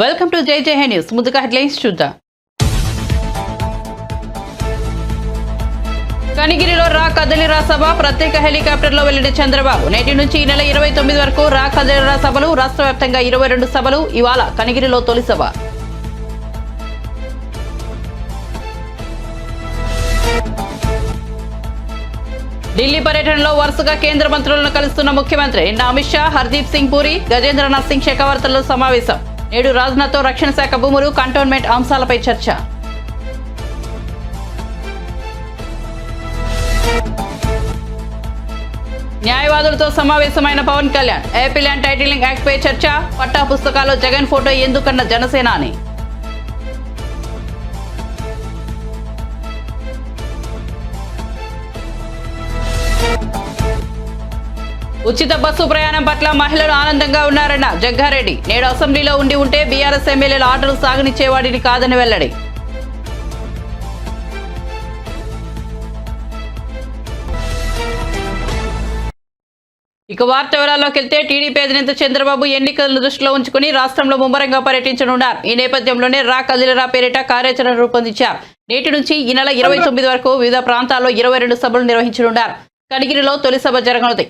Welcome to జై news. ముందుగా headlines చూద్దాం. కనిగిరిలో రా కదలిరా సభ ప్రత్యేక హెలికాప్టర్లో వెళ్లిన చంద్రబాబు. నేటి నుంచి ఈ నెల 29 వరకు రా కదలిరా సభలు. రాష్ట్ర వ్యాప్తంగా 22 సభలు. ఇవాళ కనిగిరిలో తొలి సభ. ఢిల్లీ పర్యటనలో వరుసగా కేంద్ర మంత్రులను కలుస్తున్న ముఖ్యమంత్రి. నిన్న అమిత్ షా, హర్దీప్ సింగ్ పూరి, గజేంద్రనాథ్ సింగ్ షెకావర్తల్లో సమావేశం. నేడు రాజ్నాథ్తో రక్షణ శాఖ భూములు, కంటోన్మెంట్ అంశాలపై చర్చ. న్యాయవాదులతో సమావేశమైన Pawan Kalyan. AP land titling act పై చర్చ. పట్టా పుస్తకాల్లో జగన్ ఫోటో ఎందుకన్న జనసేనాని. ఉచిత బస్సు ప్రయాణం పట్ల మహిళలు ఆనందంగా ఉన్నారన్న జగ్గారెడ్డి. నేడు అసెంబ్లీలో ఉంటే బీఆర్ఎస్ ఎమ్మెల్యేల ఆటలు సాగనిచ్చేవాడిని కాదని వెల్లడి. ఇక వార్త వివరాల్లోకి వెళ్తే టీడీపీ అధినేత చంద్రబాబు ఎన్నికలను దృష్టిలో ఉంచుకుని రాష్ట్రంలో ముమ్మరంగా పర్యటించనున్నారు. ఈ నేపథ్యంలోనే రా కదిలిరా పేరిట కార్యాచరణ రూపొందించారు. నేటి నుంచి ఈ నెల 29 వరకు వివిధ ప్రాంతాల్లో 22 సభలు నిర్వహించనున్నారు. కనిగిరిలో తొలి సభ జరగనుంది.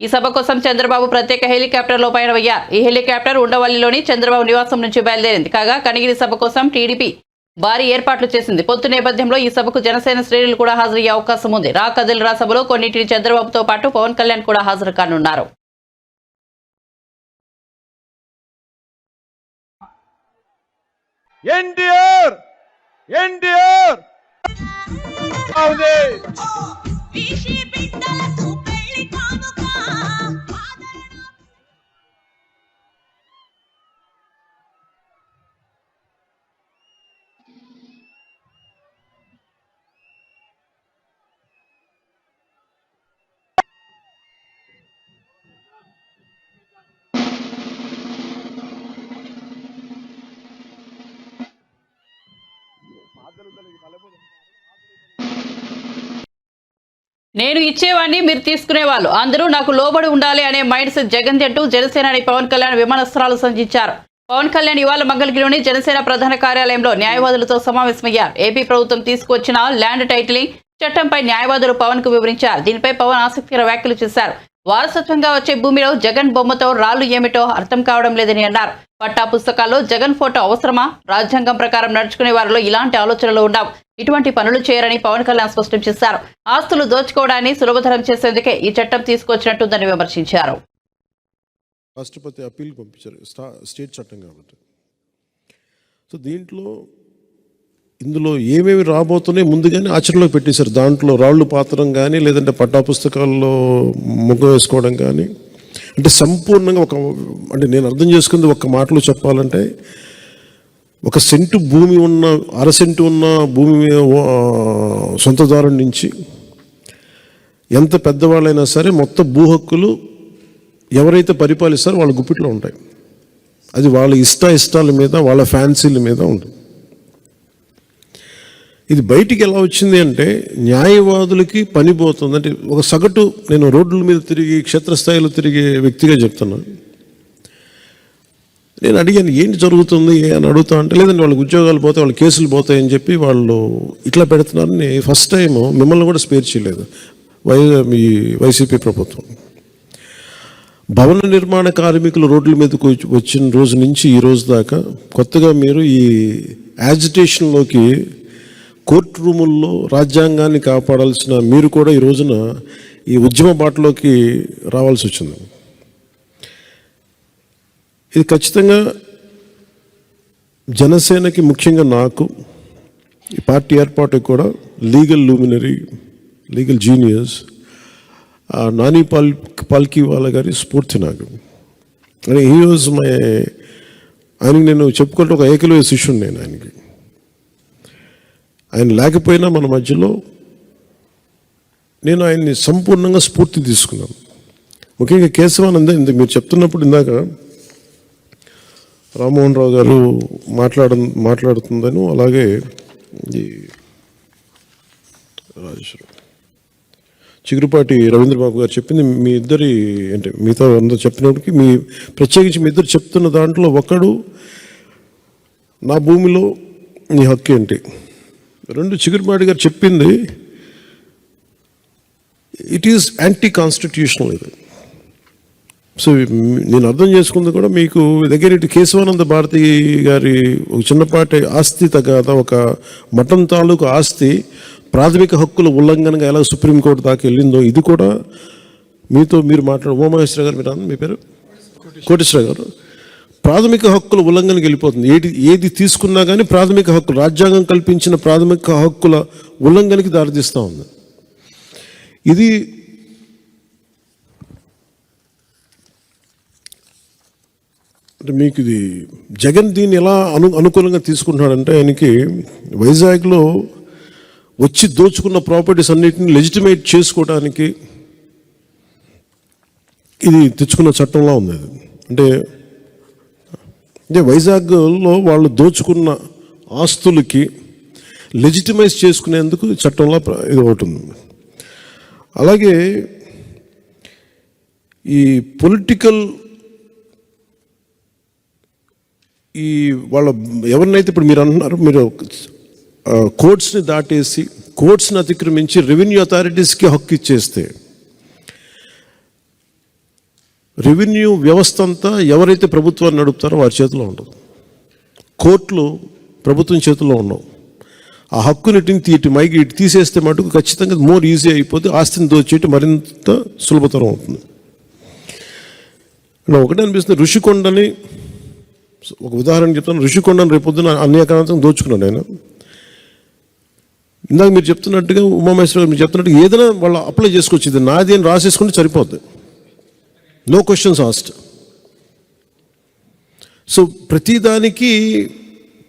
ఈ సభ కోసం చంద్రబాబు ప్రత్యేక హెలికాప్టర్లో పయనమయ్యారు. ఈ హెలికాప్టర్ ఉండవల్లిలోని చంద్రబాబు నివాసం నుంచి బయలుదేరింది. కాగా కనిగిరి సభ కోసం టీడీపీ భారీ ఏర్పాట్లు చేసింది. పొత్తు నేపథ్యంలో ఈ సభకు జనసేన శ్రేణులు కూడా హాజరయ్యే అవకాశం ఉంది. రా కదిలిరా సభలో కొన్నింటిని చంద్రబాబుతో పాటు పవన్ కళ్యాణ్ కూడా హాజరు కానున్నారు. నేను ఇచ్చేవాడిని, మీరు తీసుకునేవాళ్ళు, అందరూ నాకు లోబడి ఉండాలి అనే మైండ్ సెట్ జగన్ అంటూ జనసేనాని పవన్ కళ్యాణ్ విమానాస్త్రాలు సంధించారు. పవన్ కళ్యాణ్ ఇవాళ మంగళగిరిలోని జనసేన ప్రధాన కార్యాలయంలో న్యాయవాదులతో సమావేశమయ్యారు. ఏపీ ప్రభుత్వం తీసుకొచ్చిన ల్యాండ్ టైటిలింగ్ చట్టంపై న్యాయవాదులు పవన్ కు వివరించారు. దీనిపై పవన్ ఆసక్తికర వ్యాఖ్యలు చేశారు. వారసత్వంగా వచ్చే భూమిలో జగన్ బొమ్మతో రాళ్లు ఏమిటో అర్థం కావడం లేదని అన్నారు. పట్టా పుస్తకాల్లో జగన్ ఫోటో అవసరమా? రాజ్యాంగం ప్రకారం నడుచుకునే వారిలో ఇలాంటి ఆలోచనలు ఉండవు. ఇటువంటి పనులు చేయరని పవన్ కళ్యాణ్ స్పష్టం చేశారు. ఆస్తులు దోచుకోవడాన్ని సులభతరం చేసేందుకే ఈ చట్టం తీసుకొచ్చినట్టుందని విమర్శించారు. రాష్ట్రపతి అప్పీల్ పంపించారు, స్టేట్ చట్టం కాబట్టి. సో దీంట్లో ఇందులో ఏమేమి రాబోతున్నాయి ముందుగానే ఆచరణలోకి పెట్టేశారు. దాంట్లో రాళ్ళు పాతడం కానీ, లేదంటే పట్టా పుస్తకాల్లో ముగ్గు వేసుకోవడం కానీ, అంటే సంపూర్ణంగా అంటే నేను అర్థం చేసుకుంది ఒక్క మాటలో చెప్పాలంటే, 1 సెంటు భూమి ఉన్న, 1/2 సెంటు ఉన్న భూమి సొంతదారుడి నుంచి ఎంత పెద్దవాళ్ళైనా సరే మొత్తం భూ హక్కులు ఎవరైతే పరిపాలిస్తారో వాళ్ళ గుప్పిట్లో ఉంటాయి. అది వాళ్ళ ఇష్టాల మీద, వాళ్ళ ఫ్యాన్సీల మీద ఉంటుంది. ఇది బయటికి ఎలా వచ్చింది అంటే, న్యాయవాదులకి పని పోతుంది. అంటే ఒక సగటు, నేను రోడ్ల మీద తిరిగి క్షేత్రస్థాయిలో తిరిగే వ్యక్తిగా చెప్తున్నాను. నేను అడిగాను ఏంటి జరుగుతుంది అని అడుగుతా అంటే, లేదంటే వాళ్ళకి ఉద్యోగాలు పోతాయి, వాళ్ళ కేసులు పోతాయని చెప్పి వాళ్ళు ఇట్లా పెడుతున్నారని ఫస్ట్ టైం మిమ్మల్ని కూడా స్పేర్ చేయలేదు ఈ వైసీపీ ప్రభుత్వం. భవన నిర్మాణ కార్మికులు రోడ్ల మీదకు వచ్చిన రోజు నుంచి ఈ రోజు దాకా కొత్తగా మీరు ఈ యాజిటేషన్లోకి, కోర్టు రూముల్లో రాజ్యాంగాన్ని కాపాడాల్సిన మీరు కూడా ఈ రోజున ఈ ఉద్యమ బాటలోకి రావాల్సి వచ్చింది. ఇది ఖచ్చితంగా జనసేనకి, ముఖ్యంగా నాకు, ఈ పార్టీ ఏర్పాటుకి కూడా legal luminary, legal genius Nani Palkhivala గారి స్ఫూర్తి నాకు. అని ఈ రోజు ఆయనకి నేను చెప్పుకుంటే ఒక ఏకలవ్య శిష్యుడు నేను ఆయనకి. ఆయన లేకపోయినా మన మధ్యలో నేను ఆయన్ని సంపూర్ణంగా స్ఫూర్తి తీసుకున్నాను. ముఖ్యంగా కేశవానంద, ఇందుకు మీరు చెప్తున్నప్పుడు ఇందాక రామ్మోహన్ రావు గారు మాట్లాడుతుందని, అలాగే ఈ రాజేశ్వరం చిగురుపాటి రవీంద్రబాబు గారు చెప్పింది మీ ఇద్దరి అంటే మిగతా అందరూ చెప్పినప్పటికీ మీ ప్రత్యేకించి మీ ఇద్దరు చెప్తున్న దాంట్లో ఒకడు నా భూమిలో నీ హక్కు ఏంటి? రెండు, చిగురుమాడి గారు చెప్పింది ఇట్ ఈస్ యాంటీ కాన్స్టిట్యూషనల్. ఇది సో నేను అర్థం చేసుకుంది కూడా మీకు దగ్గర ఇటు కేశవానంద భారతి గారి ఒక చిన్నపాటి ఆస్తి తగాదా, ఒక మఠం తాలూకు ఆస్తి ప్రాథమిక హక్కుల ఉల్లంఘనగా ఎలా సుప్రీంకోర్టు దాకా వెళ్ళిందో, ఇది కూడా మీతో మీరు ఉమామహేశ్వర గారు, మీరు మీ పేరు కోటేశ్వర గారు, ప్రాథమిక హక్కుల ఉల్లంఘనకి వెళ్ళిపోతుంది. ఏది తీసుకున్నా కానీ ప్రాథమిక హక్కులు, రాజ్యాంగం కల్పించిన ప్రాథమిక హక్కుల ఉల్లంఘనకి దారితీస్తూ ఉంది. ఇది అంటే మీకు ఇది జగన్ దీన్ని ఎలా అనుకూలంగా తీసుకుంటున్నాడంటే, ఆయనకి వైజాగ్లో వచ్చి దోచుకున్న ప్రాపర్టీస్ అన్నిటిని లెజిటిమేట్ చేసుకోవడానికి ఇది తెచ్చుకున్న చట్టంలా ఉంది. అంటే వైజాగ్లో వాళ్ళు దోచుకున్న ఆస్తులకి లెజిటిమైజ్ చేసుకునేందుకు చట్టంలో ఇది ఒకటి ఉంది. అలాగే ఈ పొలిటికల్ ఈ వాళ్ళ ఎవరినైతే ఇప్పుడు మీరు అంటున్నారు, మీరు కోర్ట్స్ని దాటేసి కోర్ట్స్ని అతిక్రమించి రెవెన్యూ అథారిటీస్కి హక్కు ఇచ్చేస్తే, రెవెన్యూ వ్యవస్థ అంతా ఎవరైతే ప్రభుత్వాన్ని నడుపుతారో వారి చేతిలో ఉండదు. కోర్టులు ప్రభుత్వం చేతిలో ఉండవు. ఆ హక్కుని ఇటు మైకి ఇటు తీసేస్తే మటుకు ఖచ్చితంగా మోర్ ఈజీ అయిపోతే ఆస్తిని దోచేయటం మరింత సులభతరం అవుతుంది. ఒకటే అనిపిస్తుంది, ఋషికొండని ఒక ఉదాహరణ చెప్తాను. ఋషికొండని రేపొద్దున అన్యాక్రాంతం దోచుకున్నాడు ఆయన. ఇందాక మీరు చెప్తున్నట్టుగా ఉమామహేశ్వర గారు మీరు చెప్తున్నట్టుగా ఏదైనా వాళ్ళు అప్లై చేసుకోవచ్చు. ఇది నాది అని రాసేసుకుంటే సరిపోద్ది, నో క్వశ్చన్స్ ఆస్క్డ్. సో ప్రతిదానికి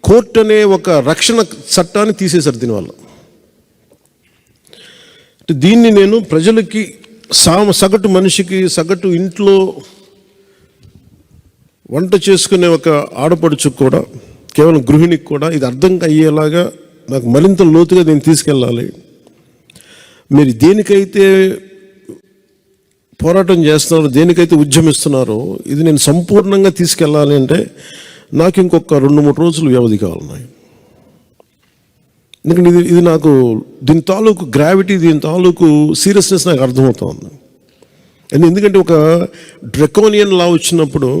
కోర్టు అనే ఒక రక్షణ చట్టాన్ని తీసేశారు దీనివల్ల. దీన్ని నేను ప్రజలకి, సగటు మనిషికి, సగటు ఇంట్లో వంట చేసుకునే ఒక ఆడపడుచుకు కూడా, కేవలం గృహిణికి కూడా ఇది అర్థం అయ్యేలాగా నాకు మరింత లోతుగా దీన్ని తీసుకెళ్ళాలి. మీరు దేనికైతే పోరాటం చేస్తున్నారో, దేనికైతే ఉద్యమిస్తున్నారో, ఇది నేను సంపూర్ణంగా తీసుకెళ్ళాలి అంటే నాకు ఇంకొక 2-3 రోజులు వ్యవధి కావాలి. ఎందుకంటే ఇది నాకు దీని తాలూకు గ్రావిటీ, దీని తాలూకు సీరియస్నెస్ నాకు అర్థమవుతుంది. ఎందుకంటే ఒక డ్రెకోనియన్ లా వచ్చినప్పుడు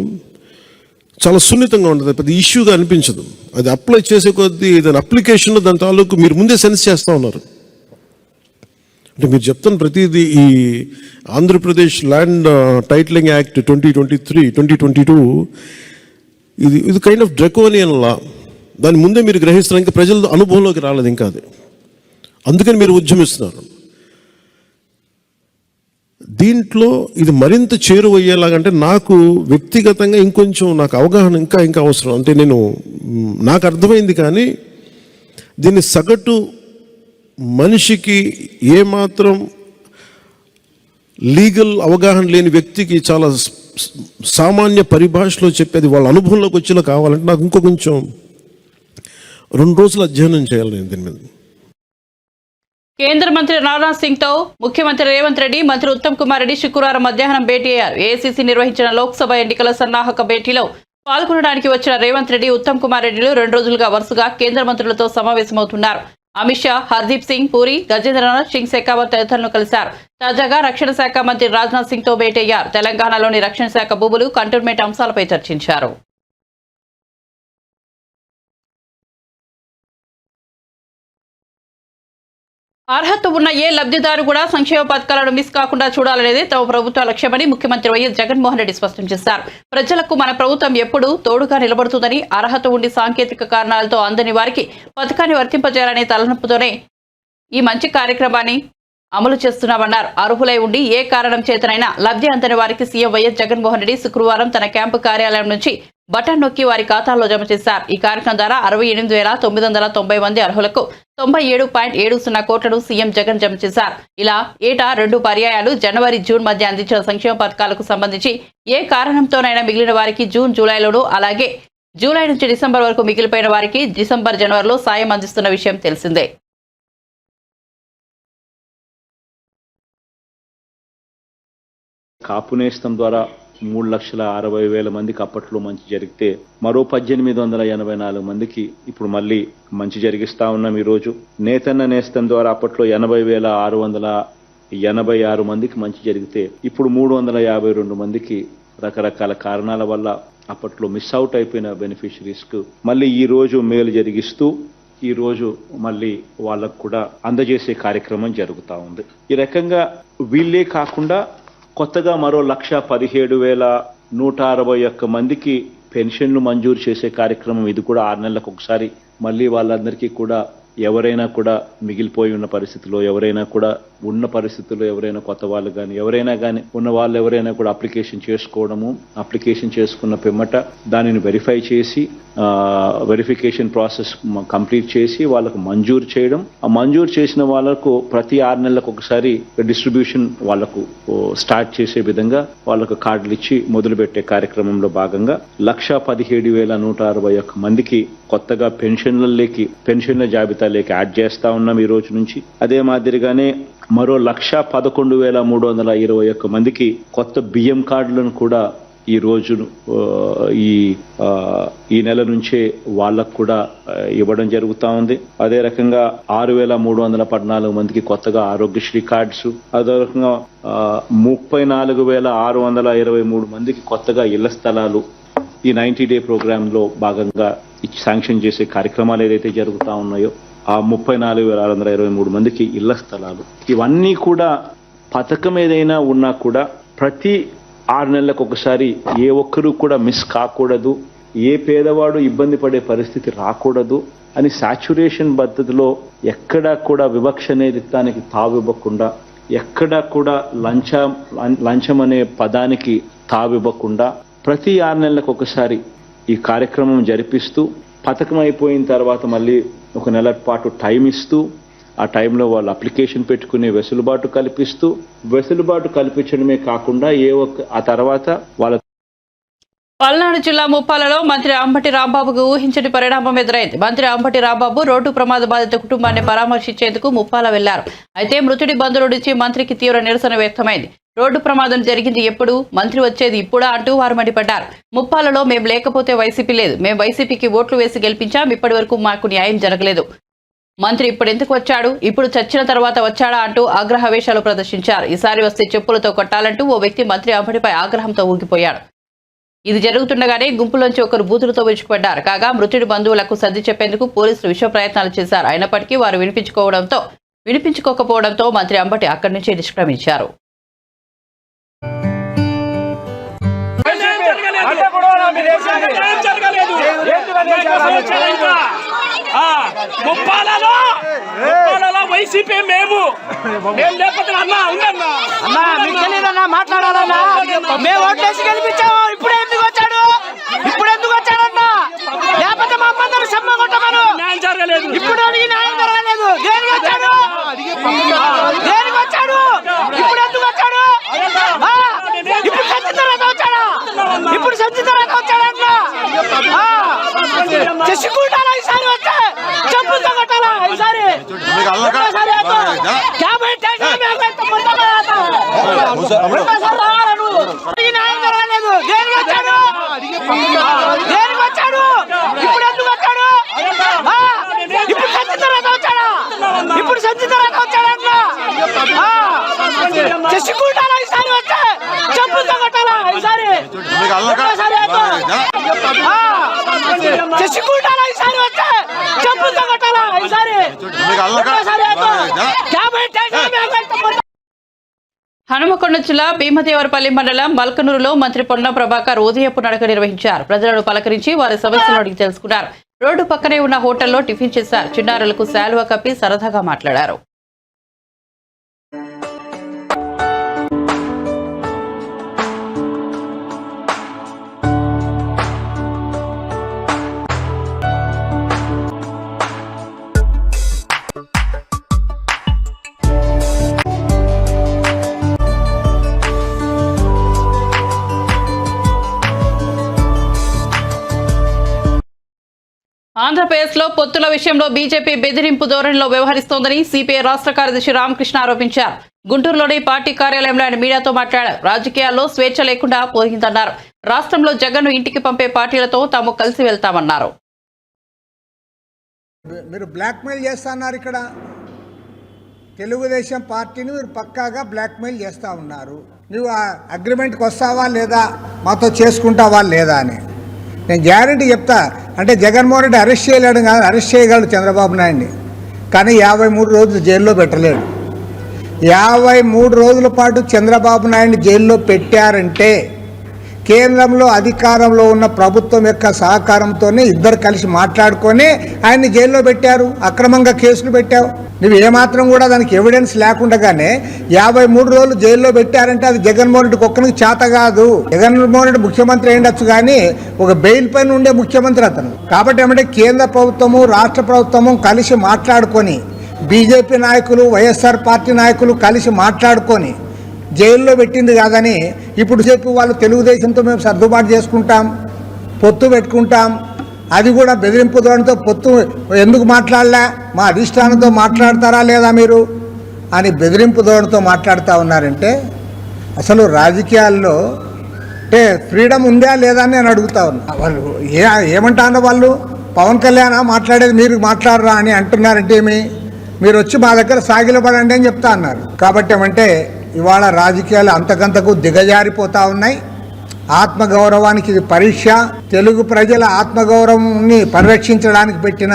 చాలా సున్నితంగా ఉంటుంది, పెద్ద ఇష్యూగా అనిపించదు. అది అప్లై చేసే కొద్దీ దాని అప్లికేషన్లో దాని తాలూకు మీరు ముందే సెన్స్ చేస్తూ ఉన్నారు. అంటే మీరు చెప్తున్న ప్రతిదీ ఈ ఆంధ్రప్రదేశ్ ల్యాండ్ టైటిలింగ్ యాక్ట్ 2022 ఇది కైండ్ ఆఫ్ డ్రెకోనియన్ లా. దాని ముందే మీరు గ్రహిస్తున్నారు, ఇంకా ప్రజల అనుభవంలోకి రాలేదు ఇంకా అది. అందుకని మీరు ఉద్యమిస్తున్నారు. దీంట్లో ఇది మరింత చేరువయ్యేలాగంటే నాకు వ్యక్తిగతంగా ఇంకొంచెం నాకు అవగాహన ఇంకా అవసరం. అంటే నాకు అర్థమైంది, కానీ దీన్ని సగటు మనిషికి ఏమాత్రం లీగల్ అవగాహన లేని వ్యక్తికి చాలా సామాన్య పరిభాషలో చెప్పేది వాళ్ళ అనుభవంలోకి వచ్చేలా కావాలంటే నాకు కొంచెం 2 రోజులు అధ్యయనం చేయాలి నేను దీని మీద. కేంద్ర మంత్రి రాజ్నాథ్ సింగ్ తో ముఖ్యమంత్రి రేవంత్ రెడ్డి, మంత్రి ఉత్తమ్ కుమార్ రెడ్డి శుక్రవారం మధ్యాహ్నం భేటీ అయ్యారు. ఏఐసీసీ నిర్వహించిన లోక్సభ ఎన్నికల సన్నాహక భేటీలో పాల్గొనడానికి వచ్చిన రేవంత్ రెడ్డి, ఉత్తమ్ కుమార్ రెడ్డిలు 2 రోజులుగా వరుసగా కేంద్ర మంత్రులతో సమావేశమవుతున్నారు. అమిత్ షా, హర్దీప్ సింగ్ పూరి, గజేంద్రనాథ్ సింగ్ షెకావత్ తదితరులను కలిశారు. తాజాగా రక్షణ శాఖ మంత్రి రాజ్నాథ్ సింగ్ తో భేటీ అయ్యారు. తెలంగాణలోని రక్షణ శాఖ భూములు, కంటోన్మెంట్ అంశాలపై చర్చించారు. అర్హత ఉన్న ఏ లబ్ధిదారు కూడా సంక్షేమ పథకాలను మిస్ కాకుండా చూడాలనేది తమ ప్రభుత్వ లక్ష్యమని ముఖ్యమంత్రి వైఎస్ జగన్మోహన్ రెడ్డి స్పష్టం చేశారు. ప్రజలకు మన ప్రభుత్వం ఎప్పుడూ తోడుగా నిలబడుతుందని, అర్హత ఉండి సాంకేతిక కారణాలతో అందని వారికి పథకాన్ని వర్తింపజేయాలనే తలనొప్పుతోనే ఈ మంచి కార్యక్రమాన్ని అమలు చేస్తున్నామన్నారు. అర్హులై ఉండి ఏ కారణం చేతనైనా లబ్ధి అందని వారికి సీఎం వైఎస్ జగన్మోహన్ రెడ్డి శుక్రవారం తన క్యాంపు కార్యాలయం నుంచి బటన్ నొక్కి వారి ఖాతాల్లో జమ చేశారు. ఈ కార్యక్రమం ద్వారా 68,990 మంది అర్హులకు 97.70 కోట్లను సీఎం జగన్ జమ చేశారు. ఇలా ఏటా 2 పర్యాయాలు జనవరి, జూన్ మధ్య అందించిన సంక్షేమ పథకాలకు సంబంధించి ఏ కారణంతోనైనా మిగిలిన వారికి జూన్, జూలైలోనూ, అలాగే జూలై నుంచి డిసెంబర్ వరకు మిగిలిపోయిన వారికి డిసెంబర్, జనవరిలో సాయం అందిస్తున్న విషయం తెలిసిందే. కాపు నేస్తం ద్వారా 3,60,000 మందికి అప్పట్లో మంచి జరిగితే మరో 1,884 మందికి ఇప్పుడు మళ్ళీ మంచి జరిగిస్తా ఉన్నాం. ఈరోజు నేతన్న నేస్తం ద్వారా అప్పట్లో 80,686 మందికి మంచి జరిగితే ఇప్పుడు 352 మందికి రకరకాల కారణాల వల్ల అప్పట్లో మిస్ అవుట్ అయిపోయిన బెనిఫిషరీస్కు మళ్ళీ ఈ రోజు మేలు జరిగిస్తూ ఈ రోజు మళ్ళీ వాళ్ళకు కూడా అందజేసే కార్యక్రమం జరుగుతూ ఉంది. ఈ రకంగా వీళ్ళే కాకుండా కొత్తగా మరో 1,17,161 మందికి పెన్షన్లు మంజూరు చేసే కార్యక్రమం ఇది కూడా 6 నెలలకు ఒకసారి మళ్ళీ వాళ్ళందరికీ కూడా ఎవరైనా కూడా మిగిలిపోయి ఉన్న పరిస్థితిలో ఎవరైనా కూడా ఉన్న పరిస్థితుల్లో ఎవరైనా కొత్త వాళ్ళు కానీ ఎవరైనా కానీ ఉన్న వాళ్ళు ఎవరైనా కూడా అప్లికేషన్ చేసుకోవడము, అప్లికేషన్ చేసుకున్న పిమ్మట దానిని వెరిఫై చేసి వెరిఫికేషన్ ప్రాసెస్ కంప్లీట్ చేసి వాళ్ళకు మంజూరు చేయడం, ఆ మంజూరు చేసిన వాళ్ళకు ప్రతి 6 నెలలకు ఒకసారి డిస్ట్రిబ్యూషన్ వాళ్ళకు స్టార్ట్ చేసే విధంగా వాళ్ళకు కార్డులు ఇచ్చి మొదలుపెట్టే కార్యక్రమంలో భాగంగా 1,17,161 మందికి కొత్తగా పెన్షన్ల జాబితాలోకి యాడ్ చేస్తా ఉన్నాం ఈ రోజు నుంచి. అదే మాదిరిగానే మరో 1,11,321 మందికి కొత్త బియ్యం కార్డులను కూడా ఈ రోజు ఈ నెల నుంచే వాళ్ళకు కూడా ఇవ్వడం జరుగుతూ ఉంది. అదే రకంగా 6,314 మందికి కొత్తగా ఆరోగ్యశ్రీ కార్డ్స్, అదే రకంగా 34,623 మందికి కొత్తగా ఇళ్ల స్థలాలు ఈ 90 డే ప్రోగ్రామ్ లో భాగంగా శాంక్షన్ చేసే కార్యక్రమాలు ఏదైతే జరుగుతూ ఉన్నాయో ఆ 34,623 మందికి ఇళ్ల స్థలాలు, ఇవన్నీ కూడా పథకం ఏదైనా ఉన్నా కూడా ప్రతి 6 నెలలకు ఒకసారి ఏ ఒక్కరూ కూడా మిస్ కాకూడదు, ఏ పేదవాడు ఇబ్బంది పడే పరిస్థితి రాకూడదు అని సాచ్యురేషన్ పద్ధతిలో ఎక్కడా కూడా వివక్ష అనేది దానికి తావివ్వకుండా, ఎక్కడా కూడా లంచం అనే పదానికి తావివ్వకుండా ప్రతి 6 నెలలకు ఒకసారి ఈ కార్యక్రమం జరిపిస్తూ పథకం అయిపోయిన తర్వాత మళ్ళీ 1 నెల పాటు టైం ఇస్తూ ఆ టైంలో వాళ్ళు అప్లికేషన్ పెట్టుకునే వెసులుబాటు కల్పించడమే కాకుండా ఆ తర్వాత వాళ్ళ పల్నాడు జిల్లా ముప్పాలలో మంత్రి అంబటి రాంబాబుకు ఊహించని పరిణామం ఎదురైంది. మంత్రి అంబటి రాంబాబు రోడ్డు ప్రమాద బాధిత కుటుంబాన్ని పరామర్శించేందుకు ముప్పాల వెళ్లారు. అయితే మృతుడి బంధువుల నుంచి మంత్రికి తీవ్ర నిరసన వ్యక్తమైంది. రోడ్డు ప్రమాదం జరిగింది ఎప్పుడు, మంత్రి వచ్చేది ఇప్పుడా అంటూ వారు మండిపడ్డారు. ముప్పాలలో మేము లేకపోతే వైసీపీ లేదు, మేము వైసీపీకి ఓట్లు వేసి గెలిపించాం, ఇప్పటి వరకు మాకు న్యాయం జరగలేదు, మంత్రి ఇప్పుడు ఎందుకు వచ్చాడు, ఇప్పుడు చచ్చిన తర్వాత వచ్చాడా అంటూ ఆగ్రహవేశాలు ప్రదర్శించారు. ఈసారి వస్తే చెప్పులతో కొట్టాలంటూ ఓ వ్యక్తి మంత్రి అంబటిపై ఆగ్రహంతో ఊగిపోయాడు. ఇది జరుగుతుండగానే గుంపులోంచి ఒకరు బూతులతో విరుచుకుపడ్డారు. కాగా మృతుడి బంధువులకు సర్ది చెప్పేందుకు పోలీసులు విశ్వ ప్రయత్నాలు చేశారు. అయినప్పటికీ వారు వినిపించుకోకపోవడంతో మంత్రి అంబటి అక్కడి నుంచి నిష్క్రమించారు. ముప్పాలలో వైసీపీ మేము లేకపోతే మాట్లాడాలన్నా మేము ఓట్లేసి గెలిపించాము. ఇప్పుడు ఎందుకు వచ్చాడు అన్నా, లేకపోతే మా అమ్మందరూ సమ్మ కొట్టమను. ఇప్పుడు న్యాయం జరగలేదు. దేనికి వచ్చాడు ఇప్పుడు ఎందుకు వచ్చాడు, ఇప్పుడు సంచి తర్వాత వచ్చాడన్నా. చేసుకుంటారా ఈసారి వస్తే చెప్పులతో కొట్టాలా ఈసారి న్యాయం జరగలేదు. దేనికి వచ్చాడు ఇప్పుడు ఎందుకు వచ్చాడు, ఇప్పుడు సంచి తర్వాత వచ్చాడా, ఇప్పుడు సంచి తర్వాత వచ్చాడన్నా. చేసుకుంటారా ఈసారి వస్తే చెప్పులతో కొట్టాలా ఈసారి చేసుకుంటారా ఈసారి వస్తే చెప్పులతో కొట్టాలా ఈసారి. హనుమకొండ జిల్లా భీమదేవరపల్లి మండలం మల్కనూరులో మంత్రి పొన్నం ప్రభాకర్ ఉదయపు నడక నిర్వహించారు. ప్రజలను పలకరించి వారి సమస్యలను అడిగి తెలుసుకున్నారు. రోడ్డు పక్కనే ఉన్న హోటల్లో టిఫిన్ చేశారు. చిన్నారులకు శాలువా కప్పి సరదాగా మాట్లాడారు. ఆంధ్రప్రదేశ్లో పొత్తుల విషయంలో బీజేపీ బెదిరింపు ధోరణిలో వ్యవహరిస్తోందని సిపిఐ రాష్ట్ర కార్యదర్శి రామకృష్ణ ఆరోపించారు. గుంటూరులోని పార్టీ కార్యాలయంలో ఆయన మీడియాతో మాట్లాడారు. రాజకీయాల్లో స్వేచ్ఛ లేకుండా పోయిందన్నారు. రాష్ట్రంలో జగన్ను ఇంటికి పంపే పార్టీలతో తాము కలిసి వెళ్తామన్నారు. మీరు బ్లాక్మెయిల్ చేస్తున్నారు. ఇక్కడ తెలుగుదేశం పార్టీని మీరు పక్కాగా బ్లాక్మెయిల్ చేస్తూ ఉన్నారు. నువ్వు ఆ అగ్రిమెంట్కి వస్తావా లేదా, మాతో చేసుకుంటావా లేదా అని నేను గ్యారంటీ చెప్తా. అంటే జగన్మోహన్ రెడ్డి అరెస్ట్ చేయలేడు కాదు, అరెస్ట్ చేయగలడు చంద్రబాబు నాయుడిని, కానీ 53 రోజులు జైల్లో పెట్టలేడు. 53 రోజుల పాటు చంద్రబాబు నాయుడిని జైల్లో పెట్టారంటే కేంద్రంలో అధికారంలో ఉన్న ప్రభుత్వం యొక్క సహకారంతోనే ఇద్దరు కలిసి మాట్లాడుకొని ఆయన్ని జైల్లో పెట్టారు. అక్రమంగా కేసులు పెట్టావు. నువ్వు ఏమాత్రం కూడా దానికి ఎవిడెన్స్ లేకుండానే 53 రోజులు జైల్లో పెట్టారంటే అది జగన్మోహన్ రెడ్డికి ఒక్కరికి చేత కాదు. జగన్మోహన్ రెడ్డి ముఖ్యమంత్రి అయ్యుండొచ్చు, కానీ ఒక బెయిల్ పైన ఉండే ముఖ్యమంత్రి అతను. కాబట్టి ఏమంటే కేంద్ర ప్రభుత్వము రాష్ట్ర ప్రభుత్వము కలిసి మాట్లాడుకొని, బీజేపీ నాయకులు వైఎస్ఆర్ పార్టీ నాయకులు కలిసి మాట్లాడుకొని జైల్లో పెట్టింది కాదని ఇప్పుడు చెప్పి వాళ్ళు తెలుగుదేశంతో మేము సర్దుబాటు చేసుకుంటాం, పొత్తు పెట్టుకుంటాం, అది కూడా బెదిరింపు ధోరణితో పొత్తు ఎందుకు మాట్లాడలే, మా అధిష్టానంతో మాట్లాడతారా లేదా మీరు అని బెదిరింపు ధోరణితో మాట్లాడుతూ ఉన్నారంటే అసలు రాజకీయాల్లో అంటే ఫ్రీడమ్ ఉందా లేదా అని నేను అడుగుతా ఉన్నా. వాళ్ళు ఏమంటారో వాళ్ళు పవన్ కళ్యాణ్ మాట్లాడేది మీరు మాట్లాడరా అని అంటున్నారంటే ఏమి, మీరు వచ్చి మా దగ్గర సాగిలపడండి అని చెప్తా అన్నారు. కాబట్టి ఏమంటే ఇవాళ రాజకీయాలు అంతకంతకు దిగజారిపోతూ ఉన్నాయి. ఆత్మగౌరవానికి ఇది పరీక్ష. తెలుగు ప్రజల ఆత్మగౌరవాన్ని పరిరక్షించడానికి పెట్టిన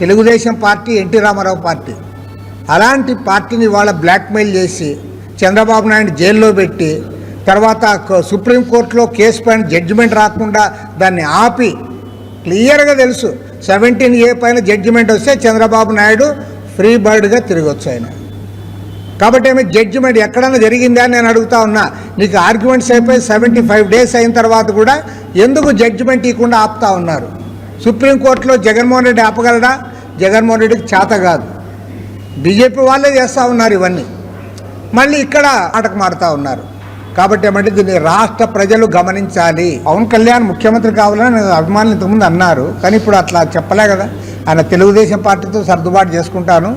తెలుగుదేశం పార్టీ ఎన్టీ రామారావు పార్టీ, అలాంటి పార్టీని ఇవాళ బ్లాక్మెయిల్ చేసి చంద్రబాబు నాయుడు జైల్లో పెట్టి తర్వాత సుప్రీంకోర్టులో కేసు పైన జడ్జిమెంట్ రాకుండా దాన్ని ఆపి, క్లియర్గా తెలుసు 17A పైన జడ్జిమెంట్ వస్తే చంద్రబాబు నాయుడు ఫ్రీ బర్డ్గా తిరగొచ్చు ఆయన. కాబట్టి ఏమి జడ్జిమెంట్ ఎక్కడన్నా జరిగిందా అని నేను అడుగుతా ఉన్నా. నీకు ఆర్గ్యుమెంట్స్ అయిపోయి 75 డేస్ అయిన తర్వాత కూడా ఎందుకు జడ్జిమెంట్ ఇవ్వకుండా ఆపుతా ఉన్నారు? సుప్రీంకోర్టులో జగన్మోహన్ రెడ్డి ఆపగలడా? జగన్మోహన్ రెడ్డికి చేత కాదు. బీజేపీ వాళ్ళే చేస్తూ ఉన్నారు ఇవన్నీ, మళ్ళీ ఇక్కడ ఆటకు మారుతూ ఉన్నారు. కాబట్టి ఏమంటే దీన్ని రాష్ట్ర ప్రజలు గమనించాలి. పవన్ కళ్యాణ్ ముఖ్యమంత్రి కావాలని అభిమానులు ఇంతకుముందు అన్నారు, కానీ ఇప్పుడు అట్లా చెప్పలే కదా. ఆయన తెలుగుదేశం పార్టీతో సర్దుబాటు చేసుకుంటాను,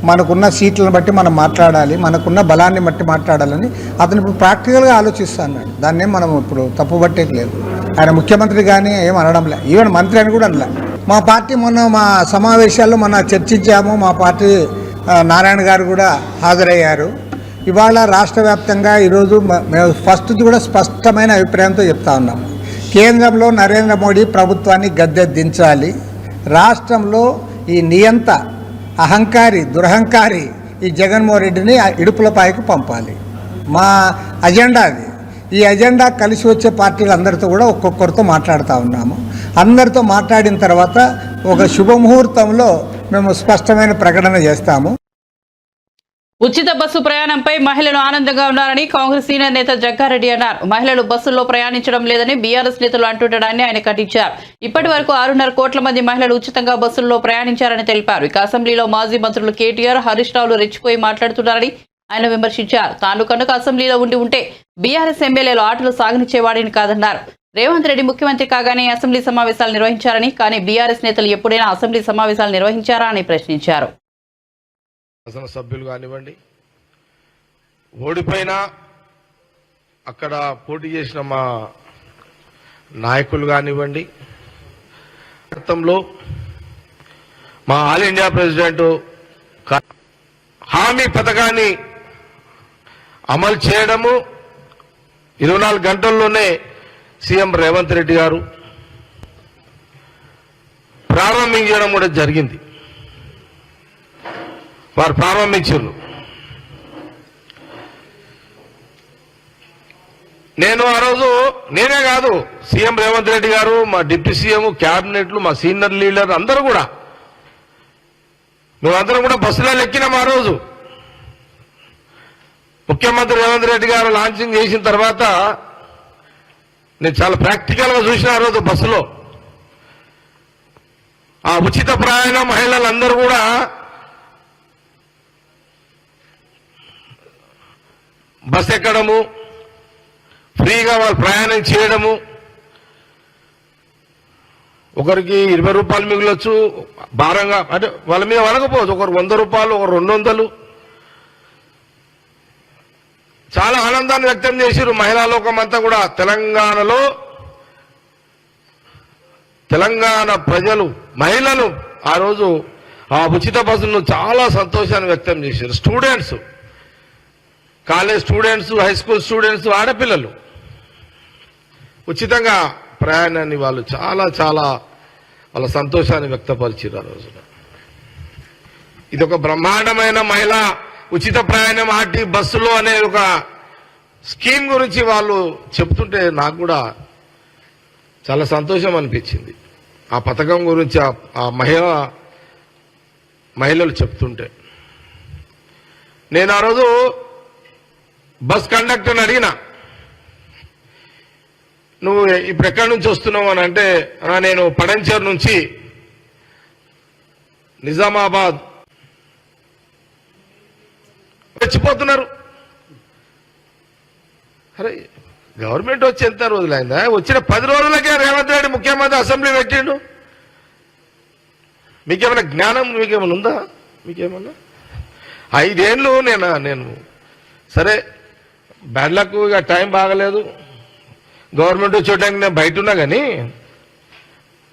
మనకున్న సీట్లను బట్టి మనం మాట్లాడాలి, మనకున్న బలాన్ని బట్టి మాట్లాడాలని అతను ఇప్పుడు ప్రాక్టికల్గా ఆలోచిస్తాను. దాన్నేం మనం ఇప్పుడు తప్పుబట్టేది లేదు. ఆయన ముఖ్యమంత్రి కానీ ఏం అనడంలే, ఈవెన్ మంత్రి అని కూడా అనలే. మా పార్టీ మొన్న మా సమావేశాల్లో మొన్న చర్చించాము. మా పార్టీ నారాయణ గారు కూడా హాజరయ్యారు. ఇవాళ రాష్ట్ర వ్యాప్తంగా ఈరోజు మేము ఫస్ట్ కూడా స్పష్టమైన అభిప్రాయంతో చెప్తా ఉన్నాం. కేంద్రంలో నరేంద్ర మోడీ ప్రభుత్వాన్ని గద్దె దించాలి. రాష్ట్రంలో ఈ నియంత అహంకారి దురహంకారి ఈ జగన్మోహన్ రెడ్డిని ఇడుపులపాయకు పంపాలి. మా అజెండా అది. ఈ అజెండా కలిసి వచ్చే పార్టీలందరితో కూడా ఒక్కొక్కరితో మాట్లాడుతూ ఉన్నాము. అందరితో మాట్లాడిన తర్వాత ఒక శుభముహూర్తంలో మేము స్పష్టమైన ప్రకటన చేస్తాము. ఉచిత బస్సు ప్రయాణంపై మహిళలు ఆనందంగా ఉన్నారని కాంగ్రెస్ సీనియర్ నేత జగ్గారెడ్డి అన్నారు. మహిళలు బస్సుల్లో ప్రయాణించడం లేదని బీఆర్ఎస్ నేతలు అంటుండడాన్ని ఆయన ఖండించారు. ఇప్పటి వరకు 6.5 కోట్ల మంది మహిళలు ఉచితంగా బస్సుల్లో ప్రయాణించారని తెలిపారు. ఇక అసెంబ్లీలో మాజీ మంత్రులు కేటీఆర్, హరీష్ రావులు రెచ్చిపోయి మాట్లాడుతున్నారని ఆయన విమర్శించారు. తాను కనుక అసెంబ్లీలో ఉంటే బీఆర్ఎస్ ఎమ్మెల్యేలు ఆటలు సాగనిచ్చేవాడిని కాదన్నారు. రేవంత్ రెడ్డి ముఖ్యమంత్రి కాగానే అసెంబ్లీ సమావేశాలు నిర్వహించారని, కానీ బీఆర్ఎస్ నేతలు ఎప్పుడైనా అసెంబ్లీ సమావేశాలు నిర్వహించారా అని ప్రశ్నించారు. శాసనసభ్యులు కానివ్వండి, ఓడిపోయినా అక్కడ పోటీ చేసిన మా నాయకులు కానివ్వండి, గతంలో మా ఆల్ ఇండియా ప్రెసిడెంట్ హామీ పథకాన్ని అమలు చేయడము 24 గంటల్లోనే సీఎం రేవంత్ రెడ్డి గారు ప్రారంభించడం కూడా జరిగింది. వారు ప్రారంభించారు. నేను ఆ రోజు నేనే కాదు, సీఎం రేవంత్ రెడ్డి గారు, మా డిప్యూటీ సీఎం, క్యాబినెట్లు, మా సీనియర్ లీడర్ అందరూ కూడా మేమందరం కూడా బస్సులలో ఎక్కినాం. ఆ రోజు ముఖ్యమంత్రి రేవంత్ రెడ్డి గారు లాంచింగ్ చేసిన తర్వాత నేను చాలా ప్రాక్టికల్గా చూసిన ఆ రోజు బస్సులో ఆ ఉచిత ప్రయాణం మహిళలందరూ కూడా బస్ ఎక్కడము, ఫ్రీగా వాళ్ళు ప్రయాణం చేయడము, ఒకరికి 20 రూపాయలు మిగిలొచ్చు, భారంగా అంటే వాళ్ళ మీద వనకపోవచ్చు, ఒకరు 100 రూపాయలు, ఒకరు 200. చాలా ఆనందాన్ని వ్యక్తం చేశారు మహిళా లోకం అంతా కూడా. తెలంగాణలో తెలంగాణ ప్రజలు మహిళలు ఆ రోజు ఆ ఉచిత బస్సును చాలా సంతోషాన్ని వ్యక్తం చేశారు. Students, college students, high school students, ఆడపిల్లలు ఉచితంగా ప్రయాణాన్ని వాళ్ళు చాలా చాలా వాళ్ళ సంతోషాన్ని వ్యక్తపరిచారు ఆ రోజున. ఇది ఒక బ్రహ్మాండమైన మహిళా ఉచిత ప్రయాణం ఆర్టీ బస్సులో అనే ఒక స్కీమ్ గురించి వాళ్ళు చెప్తుంటే నాకు కూడా చాలా సంతోషం అనిపించింది. ఆ పథకం గురించి ఆ మహిళలు చెప్తుంటే నేను ఆ రోజు బస్ కండక్టర్ని అడిగిన, నువ్వు ఇప్పుడు ఎక్కడి నుంచి వస్తున్నావు అని అంటే, నేను పడంచేరు నుంచి నిజామాబాద్ వచ్చిపోతున్నారు. అరే గవర్నమెంట్ వచ్చి ఎంత రోజులైందా? వచ్చిన 10 రోజులకే రేవంత్ రెడ్డి ముఖ్యమంత్రి అసెంబ్లీ పెట్టిండు. మీకేమైనా జ్ఞానం మీకేమైనా ఉందా? మీకేమన్నా 5 ఏళ్ళు నేను సరే బ్యాడ్ లక్, ఇక టైం బాగలేదు, గవర్నమెంట్ వచ్చేటానికి నేను బయట ఉన్నా, కానీ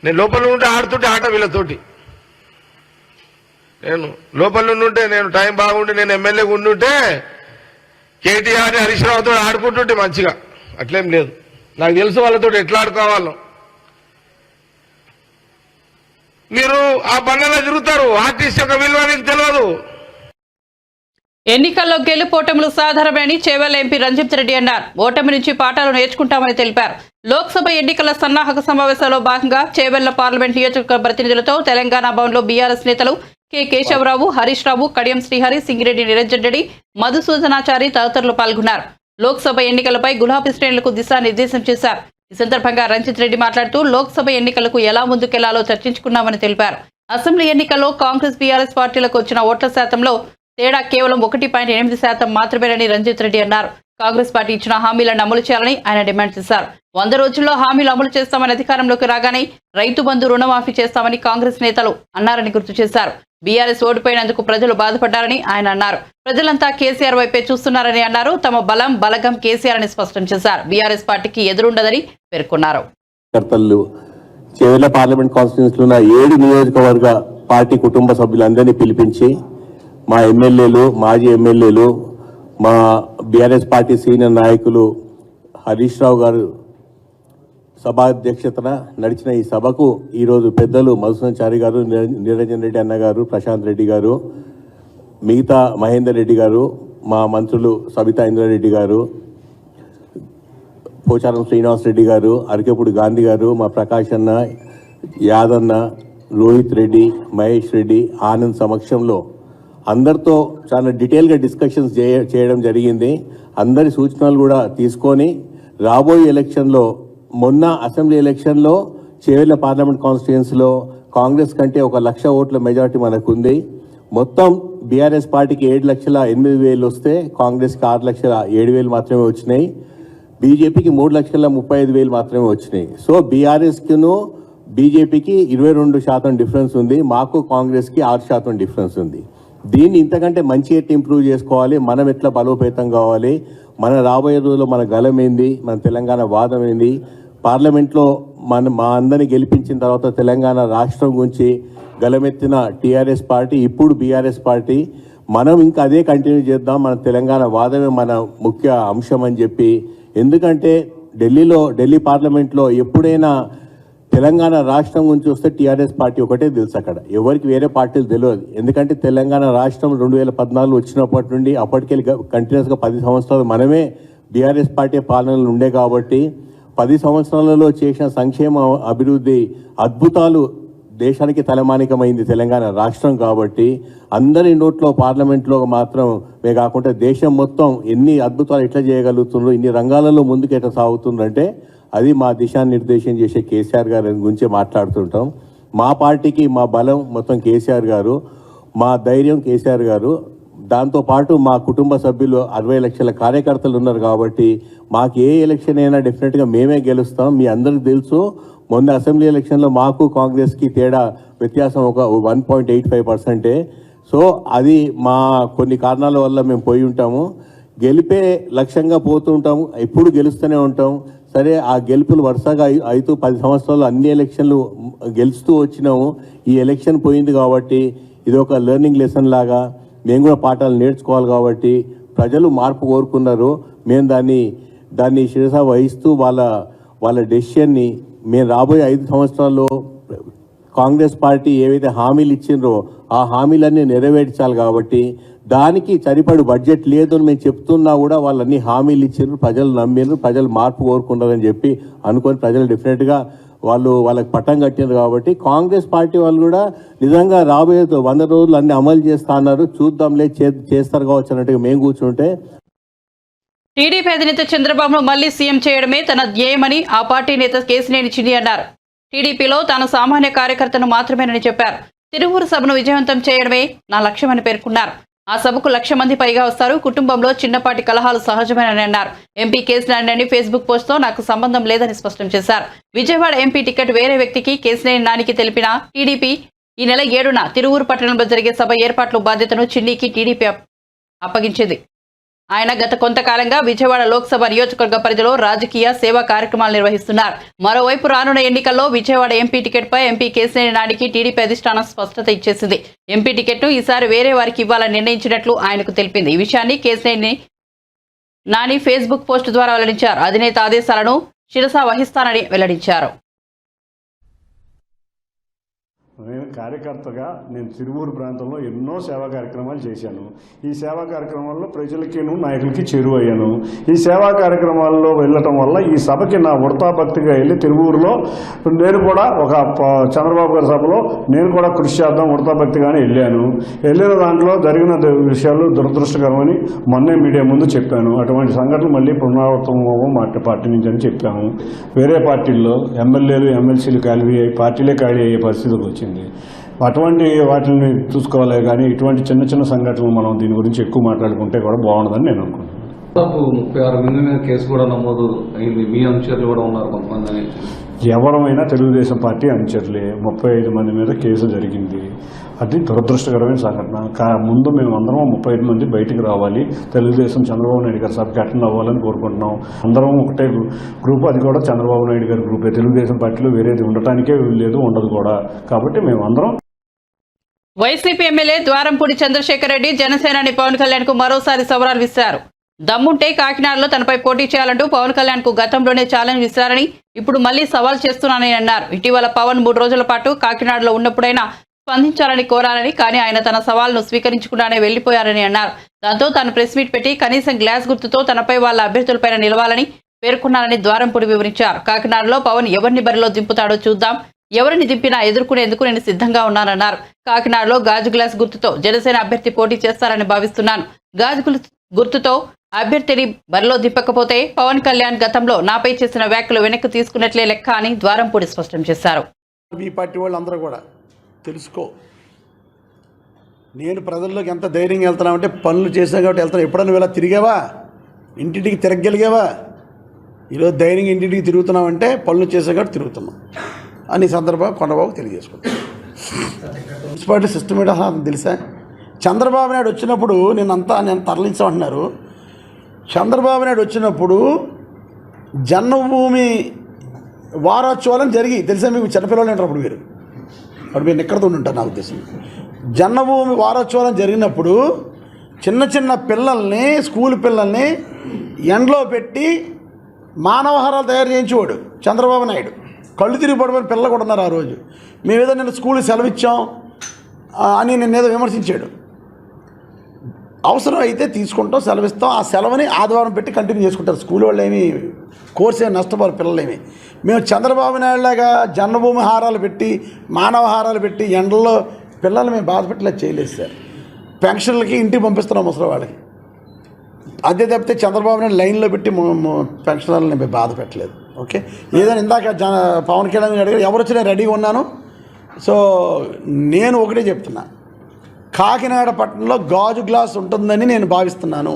నేను లోపల ఉంటే ఆడుతుంటే ఆట వీళ్ళతోటి. నేను లోపల ఉంటే నేను టైం బాగుండి నేను ఎమ్మెల్యేగా ఉండుంటే కేటీఆర్ హరీష్ రావుతో ఆడుకుంటుంటే మంచిగా. అట్లేం లేదు, నాకు తెలుసు వాళ్ళతో ఎట్లా ఆడుకోవాలో. మీరు ఆ బండలో తిరుగుతారు, ఆర్టిస్ట్ యొక్క విలువ మీకు తెలియదు. ఎన్నికల్లో గెలుపోటములు సాధారణమని చేవెళ్ల ఎంపీ రంజిత్ రెడ్డి అన్నారు. ఓటమి నుంచి పాఠాలు నేర్చుకుంటామని తెలిపారు. లోక్సభ ఎన్నికల సన్నాహక సమావేశంలో భాగంగా చేవెళ్ల పార్లమెంట్ నియోజకవర్గ ప్రతినిధులతో తెలంగాణ భవన్లో బీఆర్ఎస్ నేతలు కె కేశవరావు, హరీష్ రావు, కడియం శ్రీహరి, సింగిరెడ్డి నిరంజన్ రెడ్డి, మధుసూదనాచారి తదితరులు పాల్గొన్నారు. లోక్సభ ఎన్నికలపై గులాబీ శ్రేణులకు దిశానిర్దేశం చేశారు. ఈ సందర్భంగా రంజిత్ రెడ్డి మాట్లాడుతూ లోక్సభ ఎన్నికలకు ఎలా ముందుకెళ్లాలో చర్చించుకున్నామని తెలిపారు. అసెంబ్లీ ఎన్నికల్లో కాంగ్రెస్ బీఆర్ఎస్ పార్టీలకు వచ్చిన ఓట్ల శాతంలో తేడా కేవలం 1.8% మాత్రమేనని రంజిత్ రెడ్డి అన్నారు. కాంగ్రెస్ పార్టీ ఇచ్చిన హామీలను అమలు చేయాలని ఆయన డిమాండ్ చేశారు. 100 రోజుల్లో హామీలు అమలు చేస్తామని అధికారంలోకి రాగానే రైతు బంధు రుణమాఫీ చేస్తామని కాంగ్రెస్ నేతలు అన్నారని గుర్తు చేశారు. బీఆర్ఎస్ ఓడిపోయినందుకు ప్రజలు బాధపడ్డారని ఆయన అన్నారు. ప్రజలంతా కేసీఆర్ వైపే చూస్తున్నారని అన్నారు. తమ బలగం కేసీఆర్ అని స్పష్టం చేశారు. బీఆర్ఎస్ పార్టీకి ఎదురుండదని పేర్కొన్నారు. చేవెళ్ల పార్లమెంట్ కాన్స్టిట్యూన్సీలో ఉన్న 7 నియోజకవర్గ పార్టీ కుటుంబ సభ్యులందరినీ పిలిపించి మా ఎమ్మెల్యేలు, మాజీ ఎమ్మెల్యేలు, మా బీఆర్ఎస్ పార్టీ సీనియర్ నాయకులు హరీష్ రావు గారు సభాధ్యక్షతన నడిచిన ఈ సభకు ఈరోజు పెద్దలు మధుసూదనాచారి గారు, నిరంజన్ రెడ్డి అన్న గారు, ప్రశాంత్ రెడ్డి గారు, మిగతా మహేందర్ రెడ్డి గారు, మా మంత్రులు సబితా ఇంద్రారెడ్డి గారు, పోచారం శ్రీనివాస్ రెడ్డి గారు, అరకెప్పుడు గాంధీ గారు, మా ప్రకాష్ అన్న, యాదన్న, రోహిత్ రెడ్డి, మహేష్ రెడ్డి, ఆనంద్ సమక్షంలో అందరితో చాలా డీటెయిల్గా డిస్కషన్స్ చేయడం జరిగింది. అందరి సూచనలు కూడా తీసుకొని రాబోయే ఎలక్షన్లో, మొన్న అసెంబ్లీ ఎలక్షన్లో చేవెళ్ల పార్లమెంట్ కాన్స్టిట్యుయెన్సీలో కాంగ్రెస్ కంటే 1,00,000 ఓట్ల మెజారిటీ మనకుంది. మొత్తం బీఆర్ఎస్ పార్టీకి 7,08,000 వస్తే కాంగ్రెస్కి 6,07,000 మాత్రమే వచ్చినాయి. బీజేపీకి 3,35,000 మాత్రమే వచ్చినాయి. సో బీఆర్ఎస్కిను బీజేపీకి 22% డిఫరెన్స్ ఉంది, మాకు కాంగ్రెస్కి 6% డిఫరెన్స్ ఉంది. దీన్ని ఇంతకంటే మంచి ఎట్లా ఇంప్రూవ్ చేసుకోవాలి, మనం ఎట్లా బలోపేతం కావాలి, మన రాబోయే రోజుల్లో మన గలం ఏంది, మన తెలంగాణ వాదం ఏంది, పార్లమెంట్లో మా అందరినీ గెలిపించిన తర్వాత తెలంగాణ రాష్ట్రం గురించి గలమెత్తిన టీఆర్ఎస్ పార్టీ, ఇప్పుడు బీఆర్ఎస్ పార్టీ, మనం ఇంకా అదే కంటిన్యూ చేద్దాం, మన తెలంగాణ వాదమే మన ముఖ్య అంశం అని చెప్పి. ఎందుకంటే ఢిల్లీ పార్లమెంట్లో ఎప్పుడైనా తెలంగాణ రాష్ట్రం గురించి వస్తే టీఆర్ఎస్ పార్టీ ఒకటే తెలుసు, అక్కడ ఎవరికి వేరే పార్టీలు తెలియదు. ఎందుకంటే తెలంగాణ రాష్ట్రం 2014 వచ్చినప్పటి నుండి అప్పటికెళ్ళి కంటిన్యూస్గా 10 సంవత్సరాలు మనమే బీఆర్ఎస్ పార్టీ పాలనలు ఉండే కాబట్టి 10 సంవత్సరాలలో చేసిన సంక్షేమ అభివృద్ధి అద్భుతాలు దేశానికి తలమానికమైంది తెలంగాణ రాష్ట్రం. కాబట్టి అందరి నోట్లో పార్లమెంట్లో మాత్రమే కాకుండా దేశం మొత్తం ఎన్ని అద్భుతాలు ఎట్లా చేయగలుగుతుండ్రో, ఇన్ని రంగాలలో ముందుకు ఎట్లా సాగుతుందంటే అది మా దిశానిర్దేశం చేసే కేసీఆర్ గారి గురించి మాట్లాడుతుంటాం. మా పార్టీకి మా బలం మొత్తం కేసీఆర్ గారు, మా ధైర్యం కేసీఆర్ గారు. దాంతోపాటు మా కుటుంబ సభ్యులు 60 లక్షల కార్యకర్తలు ఉన్నారు కాబట్టి మాకు ఏ ఎలక్షన్ అయినా డెఫినెట్గా మేమే గెలుస్తాం. మీ అందరికీ తెలుసు, మొన్న అసెంబ్లీ ఎలక్షన్లో మాకు కాంగ్రెస్కి తేడా వ్యత్యాసం ఒక 1.85%. సో అది మా కొన్ని కారణాల వల్ల మేము పోయి ఉంటాము. గెలిపే లక్ష్యంగా పోతూ ఉంటాము, ఎప్పుడు గెలుస్తూనే ఉంటాం. సరే, ఆ గెలుపులు వరుసగా 10 సంవత్సరాలు అన్ని ఎలక్షన్లు గెలుస్తూ వచ్చినాము. ఈ ఎలక్షన్ పోయింది కాబట్టి ఇది ఒక లెర్నింగ్ లెసన్ లాగా మేము కూడా పాఠాలు నేర్చుకోవాలి. కాబట్టి ప్రజలు మార్పు కోరుకున్నారు. మేము దాన్ని శిరస వహిస్తూ వాళ్ళ డెసిషన్ని మేము రాబోయే 5 సంవత్సరాల్లో కాంగ్రెస్ పార్టీ ఏవైతే హామీలు ఇచ్చిండ్రో ఆ హామీలన్నీ నెరవేర్చాలి. కాబట్టి దానికి సరిపడు బడ్జెట్ లేదు అని మేము చెప్తున్నా కూడా వాళ్ళన్నీ హామీలు ఇచ్చిండ్రు, ప్రజలు నమ్మిండ్రు, ప్రజలు మార్పు కోరుకున్నారని చెప్పి అనుకొని ప్రజలు డెఫినెట్గా వాళ్ళకి పట్టం కట్టినారు. కాబట్టి కాంగ్రెస్ పార్టీ వాళ్ళు కూడా నిజంగా రాబోయే 100 రోజులు అన్ని అమలు చేస్తా అన్నారు. చూద్దాంలే, చేస్తారు కావచ్చు అన్నట్టుగా మేము కూర్చుంటే, టీడీపీ అధినేత చంద్రబాబును మళ్లీ సీఎం చేయడమే తన ధ్యేయమని ఆ పార్టీ నేత కేశినేని చిన్ని అన్నారు. టీడీపీలో తాను సామాన్య కార్యకర్తను మాత్రమేనని చెప్పారు. తిరువూరు సభను విజయవంతం చేయడమే నా లక్ష్యమని పేర్కొన్నారు. ఆ సభకు 1,00,000 మంది పైగా వస్తారు. కుటుంబంలో చిన్నపాటి కలహాలు సహజమేనని అన్నారు. ఎంపీ కేశినేని ఫేస్బుక్ పోస్ట్తో నాకు సంబంధం లేదని స్పష్టం చేశారు. విజయవాడ ఎంపీ టికెట్ వేరే వ్యక్తికి కేశినేని నానికి తెలిపిన టీడీపీ ఈ నెల 7న తిరువూరు పట్టణంలో జరిగే సభ ఏర్పాట్ల బాధ్యతను చిన్నికి టీడీపీ అప్పగించింది. ఆయన గత కొంతకాలంగా విజయవాడ లోక్సభ నియోజకవర్గ పరిధిలో రాజకీయ సేవా కార్యక్రమాలు నిర్వహిస్తున్నారు. మరోవైపు రానున్న ఎన్నికల్లో విజయవాడ ఎంపీ టికెట్పై ఎంపీ కేశినేని నానికి టీడీపీ అధిష్టానం స్పష్టత ఇచ్చేసింది. ఎంపీ టికెట్ను ఈసారి వేరే వారికి ఇవ్వాలని నిర్ణయించినట్లు ఆయనకు తెలిపింది. ఈ విషయాన్ని కేశినేని నాని ఫేస్బుక్ పోస్ట్ ద్వారా వెల్లడించారు. అధినేత ఆదేశాలను శిరస వహిస్తానని వెల్లడించారు. నేను కార్యకర్తగా తిరువూరు ప్రాంతంలో ఎన్నో సేవా కార్యక్రమాలు చేశాను. ఈ సేవా కార్యక్రమాల్లో ప్రజలకి నాయకులకి చేరువయ్యాను. ఈ సేవా కార్యక్రమాల్లో వెళ్ళటం వల్ల ఈ సభకి నా వృతాభక్తిగా వెళ్ళి తిరువూరులో నేను కూడా ఒక చంద్రబాబు గారి సభలో నేను కూడా కృషి చేద్దాం వృతాభక్తిగానే వెళ్ళిన దాంట్లో జరిగిన విషయాలు దురదృష్టకరమని మొన్నే మీడియా ముందు చెప్పాను. అటువంటి సంఘటనలు మళ్ళీ పునరావృతం పార్టీ నుంచి అని చెప్పాము. వేరే పార్టీల్లో ఎమ్మెల్యేలు ఎమ్మెల్సీలు ఖాళీ అయ్యి పార్టీలే ఖాళీ అయ్యే పరిస్థితికి వచ్చింది. అటువంటి వాటిని చూసుకోవాలి. కానీ ఇటువంటి చిన్న చిన్న సంఘటనలు మనం దీని గురించి ఎక్కువ మాట్లాడుకుంటే కూడా బాగుండదని నేను అనుకుంటున్నాను. 36 మంది మీద కేసు కూడా నమోదు అయింది. మీ అనుచరులు కూడా ఉన్నారు కొంతమంది. ఎవరమైనా తెలుగుదేశం పార్టీ అనుచరులే. 35 మంది మీద కేసు జరిగింది. అది దురదృష్టకరమైన సంఘటన. ముందు మేము అందరం 35 మంది బయటికి రావాలి. తెలుగుదేశం చంద్రబాబు నాయుడు గారి సభకి అటెండ్ అవ్వాలని కోరుకుంటున్నాం. అందరం ఒకటే గ్రూప్. అది కూడా చంద్రబాబు నాయుడు గారి గ్రూపే. తెలుగుదేశం పార్టీలో వేరేది ఉండటానికే లేదు, ఉండదు కూడా. కాబట్టి మేము అందరం. వైసీపీ ఎమ్మెల్యే ద్వారంపూడి చంద్రశేఖర్ రెడ్డి జనసేనాని పవన్ కళ్యాణ్ కు మరోసారి సవాల్ విసిరారు. దమ్ముంటే కాకినాడలో తనపై పోటీ చేయాలంటూ పవన్ కళ్యాణ్ కు గతంలోనే ఛాలెంజ్ విసిరారని ఇప్పుడు మళ్లీ సవాల్ చేస్తున్నానని అన్నారు. ఇటీవల పవన్ 3 రోజుల పాటు కాకినాడలో ఉన్నప్పుడైనా స్పందించాలని కోరారని, కానీ ఆయన తన సవాల్ను స్వీకరించకుండానే వెళ్లిపోయారని అన్నారు. దాంతో తాను ప్రెస్ మీట్ పెట్టి కనీసం గ్లాస్ గుర్తుతో తనపై వాళ్ళ అభ్యర్థులపైన నిలవాలని పేర్కొన్నారని ద్వారంపూడి వివరించారు. కాకినాడలో పవన్ ఎవరిని బరిలో దింపుతాడో చూద్దాం, ఎవరిని దింపినా ఎదుర్కొనేందుకు నేను సిద్ధంగా ఉన్నానన్నారు. కాకినాడలో గాజు గ్లాస్ గుర్తుతో జనసేన అభ్యర్థి పోటీ చేస్తారని భావిస్తున్నాను. గాజు గుర్తుతో అభ్యర్థిని బరిలో దింపకపోతే పవన్ కళ్యాణ్ గతంలో నాపై చేసిన వ్యాఖ్యలు వెనక్కి తీసుకున్నట్లే లెక్క అని ద్వారంపూడి స్పష్టం చేశారు. మీ పార్టీ వాళ్ళందరూ కూడా తెలుసుకో, నేను ప్రజల్లోకి ఎంత ధైర్యంగా వెళ్తున్నామంటే పనులు చేసాను కాబట్టి వెళ్తాను. ఎప్పుడన్నా ఇలా తిరిగావా? ఇంటింటికి తిరగలిగావా? ఈరోజు ధైర్యంగా ఇంటింటికి తిరుగుతున్నామంటే పనులు చేసాం కాబట్టి తిరుగుతున్నాం అని సందర్భంగా కొండబాబు తెలియజేసుకుంటాను. మున్సిపాలిటీ సిస్టమ్ ఏంటో అసలు తెలుసా? చంద్రబాబు నాయుడు వచ్చినప్పుడు నేను తరలించమంటున్నారు. చంద్రబాబు నాయుడు వచ్చినప్పుడు జన్మభూమి వారోత్సవాలను జరిగి తెలుసా మీకు? చిన్నపిల్లలు ఉంటారు అప్పుడు మీరు ఎక్కడితో ఉంటారు నా ఉద్దేశం. జన్మభూమి వారోత్సవాలను జరిగినప్పుడు చిన్న చిన్న పిల్లల్ని, స్కూల్ పిల్లల్ని ఎండలో పెట్టి మానవహారాలు తయారు చేయించేవాడు చంద్రబాబు నాయుడు. కళ్ళు తిరిగి పడిపోయిన పిల్లలు కూడా ఉన్నారు. ఆ రోజు మేమేదో నిన్న స్కూల్కి సెలవు ఇచ్చాం అని నిన్నేదో విమర్శించాడు. అవసరం అయితే తీసుకుంటాం, సెలవిస్తాం. ఆ సెలవుని ఆదివారం పెట్టి కంటిన్యూ చేసుకుంటారు. స్కూల్ వాళ్ళు ఏమి కోర్సు ఏమి నష్టపోరు పిల్లలేమి. మేము చంద్రబాబు నాయుడులాగా జన్మభూమి హారాలు పెట్టి మానవ హారాలు పెట్టి ఎండల్లో పిల్లలు మేము బాధపెట్టలేదు, చేయలేదు సార్. పెన్షన్లకి ఇంటికి పంపిస్తున్నాం ముసలి వాళ్ళకి. అదే తప్పితే చంద్రబాబు నాయుడు లైన్లో పెట్టి పెన్షన్లను మేము బాధ పెట్టలేదు. ఓకే, ఏదైనా ఇందాక పవన్ కళ్యాణ్ అడిగారు ఎవరు వచ్చినా రెడీగా ఉన్నాను. సో నేను ఒకటే చెప్తున్నా, కాకినాడ పట్టణంలో గాజు గ్లాస్ ఉంటుందని నేను భావిస్తున్నాను.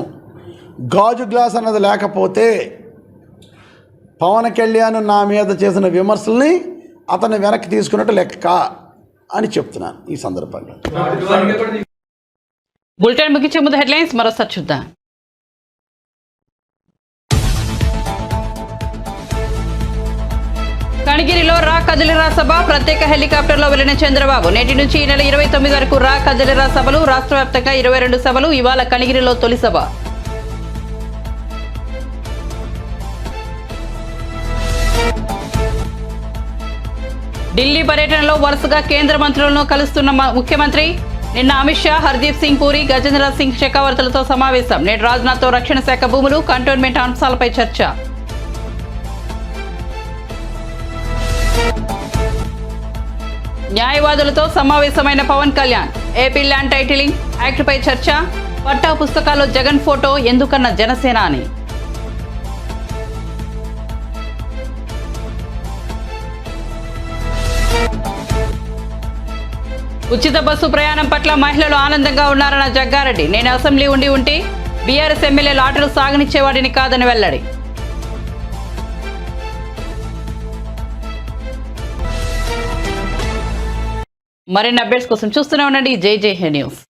గాజు గ్లాస్ అన్నది లేకపోతే పవన్ కళ్యాణ్ నా మీద చేసిన విమర్శల్ని అతన్ని వెనక్కి తీసుకున్నట్టు లెక్క అని చెప్తున్నాను ఈ సందర్భంగా. బులెటిన్ ముగించే ముందు హెడ్లైన్స్ మరోసారి చూద్దాం. కనిగిరిలో రా కదిలిరా సభ ప్రత్యేక హెలికాప్టర్లో వెళ్లిన చంద్రబాబు నేటి నుంచి ఈ నెల 29 వరకు రా కదిలిరా సభలు రాష్ట్ర వ్యాప్తంగా 22 సభలు ఇవాళ కనిగిరిలో తొలి సభ ఢిల్లీ పర్యటనలో వరుసగా కేంద్ర మంత్రులను కలుస్తున్న ముఖ్యమంత్రి నిన్న అమిత్ షా హర్దీప్ సింగ్ పూరి గజేంద్ర సింగ్ షెకావర్తులతో సమావేశం నేడు రాజ్నాథ్తో రక్షణ శాఖ భూములు కంటోన్మెంట్ అంశాలపై చర్చ న్యాయవాదులతో సమావేశమైన Pawan Kalyan AP land titling యాక్ట్పై చర్చ పట్టా పుస్తకాల్లో జగన్ ఫోటో ఎందుకన్న జనసేన అని ఉచిత బస్సు ప్రయాణం పట్ల మహిళలు ఆనందంగా ఉన్నారన్న జగ్గారెడ్డి నేను అసెంబ్లీ ఉంటే బీఆర్ఎస్ ఎమ్మెల్యే లాటలు సాగనిచ్చేవాడిని కాదని వెల్లడి మరిన్ని అప్డేట్స్ కోసం చూస్తూనే ఉండండి జై న్యూస్.